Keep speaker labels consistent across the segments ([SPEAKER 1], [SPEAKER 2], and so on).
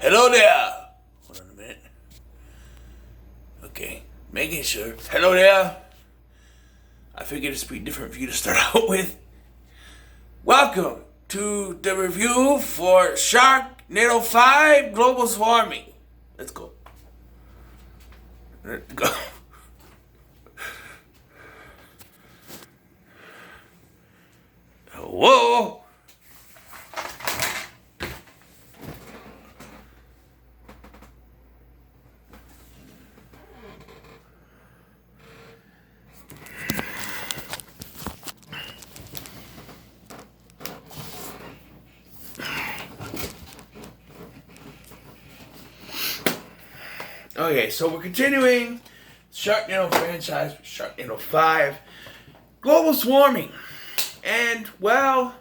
[SPEAKER 1] Hello there. Hold on a minute. Okay, making sure. Hello there. I figured this would be different for you to start out with. Welcome to the review for Sharknado 5 Global Swarming. Let's go. Let's go. Whoa. Okay, so we're continuing Sharknado franchise with Sharknado 5 Global Swarming. And, well,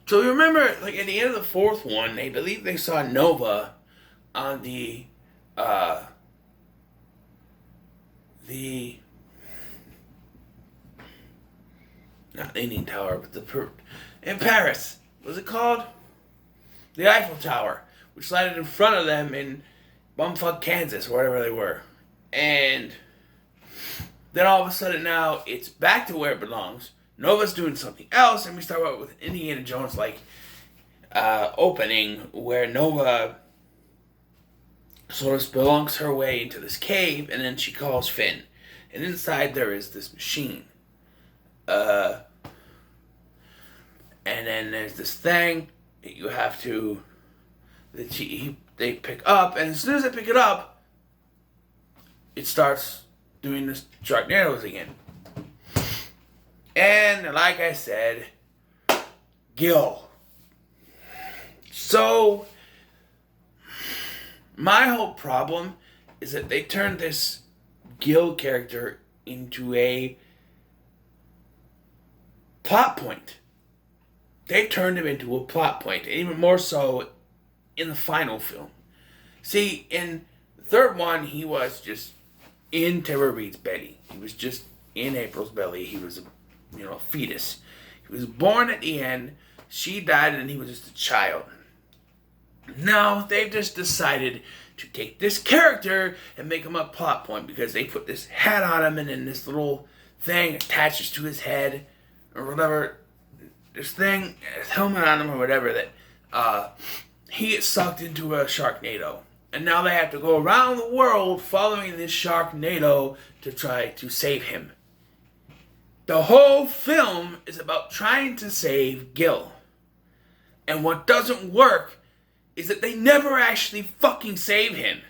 [SPEAKER 1] so you remember, like, at the end of the fourth one, they believe they saw Nova on the not Leaning Tower, but in Paris. What's it called? The Eiffel Tower, which landed in front of them in bumfuck Kansas, wherever they were. And then all of a sudden now it's back to where it belongs. Nova's doing something else, and we start out with Indiana Jones like opening where Nova sort of spelunks her way into this cave, and then she calls Finn. And inside there is this machine. And then there's this thing that you have to they pick up, and as soon as they pick it up, it starts doing this Sharknadoes again. And like I said, Gil. So my whole problem is that they turned this Gil character into a plot point. They turned him into a plot point, and even more so in the final film. See, in the third one, he was just in Tara Reid's belly. He was just in April's belly. He was a fetus. He was born at the end. She died, and he was just a child. Now, they've just decided to take this character and make him a plot point because they put this hat on him, and then this little thing attaches to his head, or whatever. This thing, his helmet on him or whatever, that he gets sucked into a Sharknado. And now they have to go around the world following this Sharknado to try to save him. The whole film is about trying to save Gil. And what doesn't work is that they never actually fucking save him.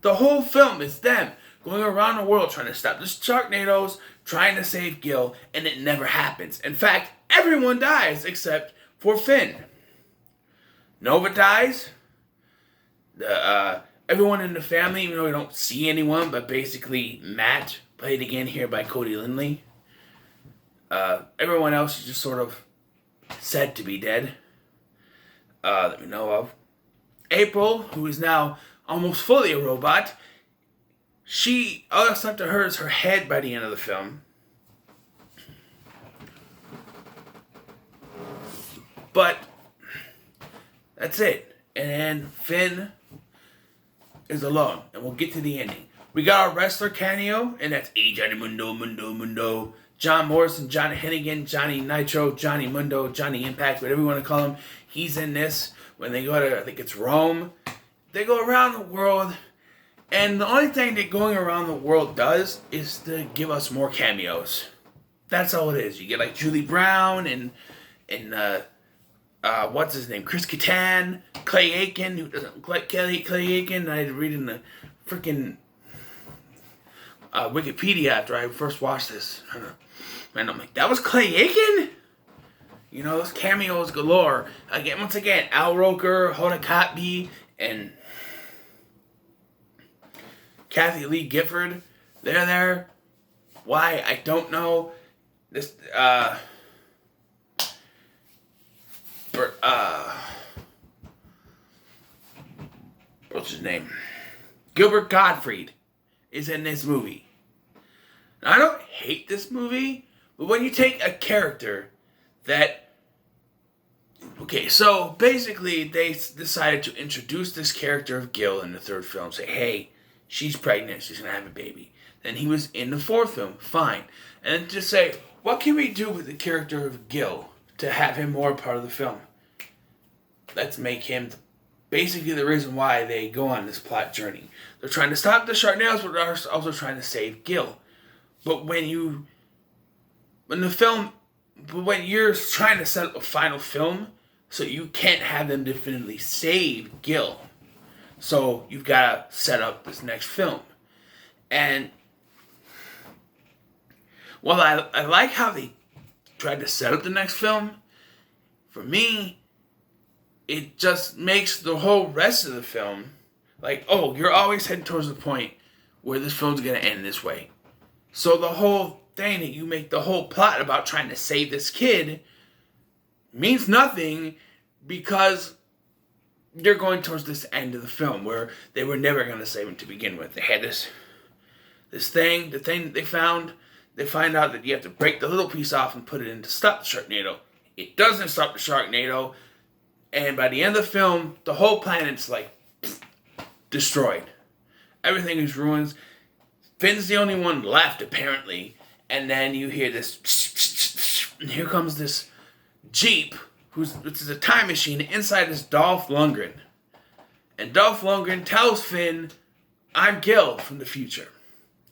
[SPEAKER 1] The whole film is them going around the world trying to stop the Sharknadoes, trying to save Gil, and it never happens. In fact, everyone dies except for Finn. Nova dies. Everyone in the family, even though we don't see anyone, but basically Matt, played again here by Cody Lindley. Everyone else is just sort of said to be dead. That we know of. April, who is now almost fully a robot, all that's left to her is her head by the end of the film. But that's it. And then Finn is alone. And we'll get to the ending. We got our wrestler cameo, and that's Johnny Mundo. John Morrison, Johnny Hennigan, Johnny Nitro, Johnny Mundo, Johnny Impact, whatever you want to call him. He's in this. When they go to, I think it's Rome. They go around the world. And the only thing that going around the world does is to give us more cameos. That's all it is. You get like Julie Brown and what's his name? Chris Kattan, Clay Aiken, who doesn't look like Clay Aiken. I had to read in the freaking Wikipedia after I first watched this. And I'm like, that was Clay Aiken? You know, those cameos galore. Again, once again, Al Roker, Hoda Kotb, and Kathy Lee Gifford. They're there. Why? I don't know. This, what's his name? Gilbert Gottfried is in this movie. Now, I don't hate this movie, But when you take a character that... Okay, so basically they decided to introduce this character of Gil in the third film. Say, hey, she's pregnant, she's going to have a baby. Then he was in the fourth film, fine. And then just say, what can we do with the character of Gil to have him more part of the film? Let's make him basically the reason why they go on this plot journey. They're trying to stop the Sharknados, but they're also trying to save Gil. But when you're trying to set up a final film, so you can't have them definitively save Gil. So you've got to set up this next film. And while I like how they tried to set up the next film, for me, it just makes the whole rest of the film like, oh, you're always heading towards the point where this film's going to end this way. So the whole thing that you make the whole plot about trying to save this kid means nothing because you're going towards this end of the film where they were never going to save him to begin with. They had the thing they found. They find out that you have to break the little piece off and put it in to stop the Sharknado. It doesn't stop the Sharknado. And by the end of the film, the whole planet's like destroyed. Everything is ruined. Finn's the only one left, apparently. And then you hear this, and here comes this Jeep, which is a time machine. Inside is Dolph Lundgren. And Dolph Lundgren tells Finn, I'm Gil from the future.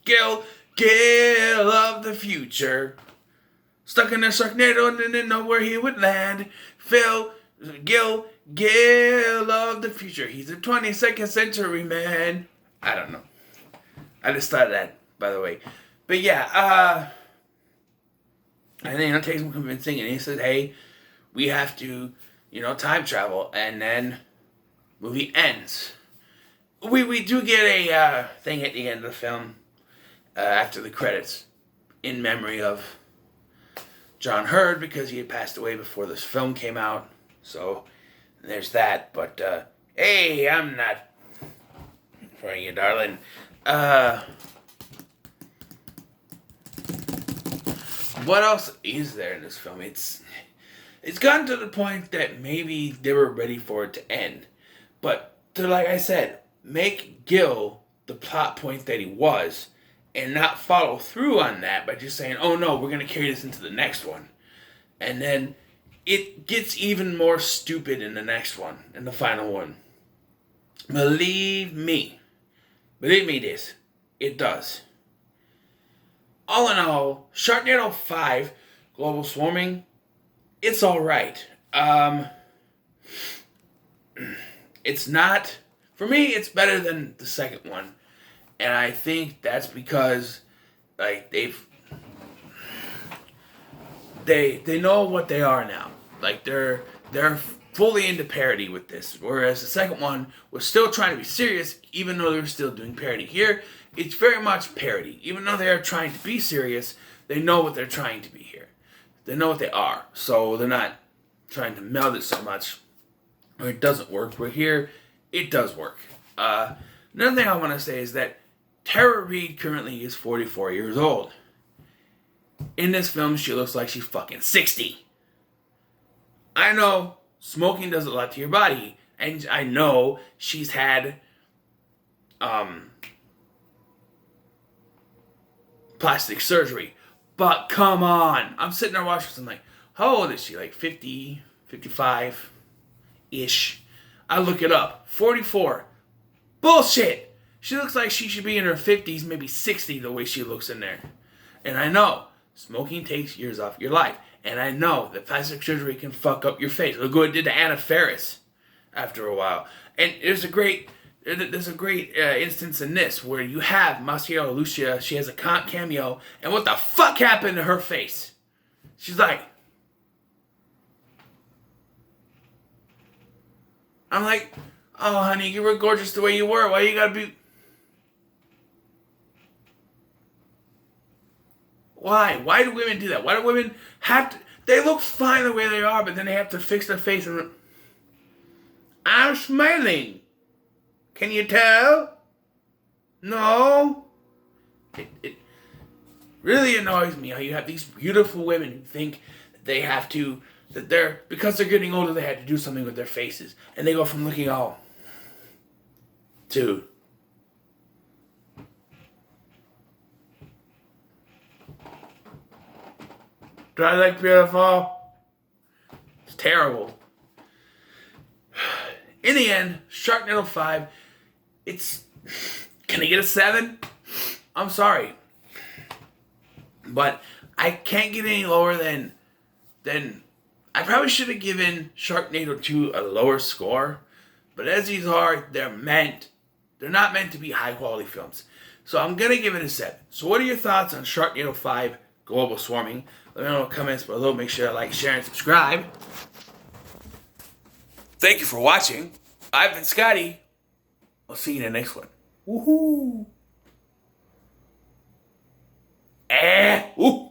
[SPEAKER 1] Gil of the future. Stuck in a Sharknado and didn't know where he would land. Gil of the future. He's a 22nd century man. I don't know. I just thought of that, by the way. But yeah, and then it takes some convincing, and he says, hey, we have to, time travel. And then movie ends. We do get a thing at the end of the film, after the credits, in memory of John Hurd, because he had passed away before this film came out. So there's that. But hey, I'm not for you, darling. What else is there in this film? It's gotten to the point that maybe they were ready for it to end. But to, like I said, make Gil the plot point that he was and not follow through on that by just saying, oh no, we're going to carry this into the next one. And then it gets even more stupid in the next one, in the final one. Believe me this, it does. All in all, Sharknado 5, Global Swarming, it's alright. It's not, for me, it's better than the second one. And I think that's because, like, they know what they are now. Like, they're fully into parody with this. Whereas the second one was still trying to be serious, even though they were still doing parody. Here, it's very much parody. Even though they are trying to be serious, they know what they're trying to be here. They know what they are. So they're not trying to meld it so much where it doesn't work. Where here, it does work. Another thing I want to say is that Tara Reid currently is 44 years old. In this film, she looks like she's fucking 60. I know smoking does a lot to your body. And I know she's had plastic surgery. But come on. I'm sitting there watching this and like, how old is she? Like 50, 55-ish. I look it up. 44. Bullshit. She looks like she should be in her 50s, maybe 60 the way she looks in there. And I know smoking takes years off your life. And I know that plastic surgery can fuck up your face. Look what it did to Anna Faris after a while. And there's a great instance in this where you have Masaya Lucia. She has a cameo. And what the fuck happened to her face? She's like... I'm like, oh, honey, you were gorgeous the way you were. Why you gotta be... Why? Why do women do that? Why do women have to... They look fine the way they are, but then they have to fix their face and... I'm smiling. Can you tell? No? Really annoys me how you have these beautiful women who think that they have to, because they're getting older, they have to do something with their faces. And they go from looking all, dude. Do I look beautiful? It's terrible. In the end, Sharknado 5, it's... Can I get a 7? I'm sorry. But I can't get any lower than... I probably should have given Sharknado 2 a lower score. But as these are, they're not meant to be high quality films. So I'm going to give it a 7. So what are your thoughts on Sharknado 5 Global Swarming? Let me know in the comments below. Make sure to like, share, and subscribe. Thank you for watching. I've been Scotty. I'll see you in the next one. Woohoo! Ooh.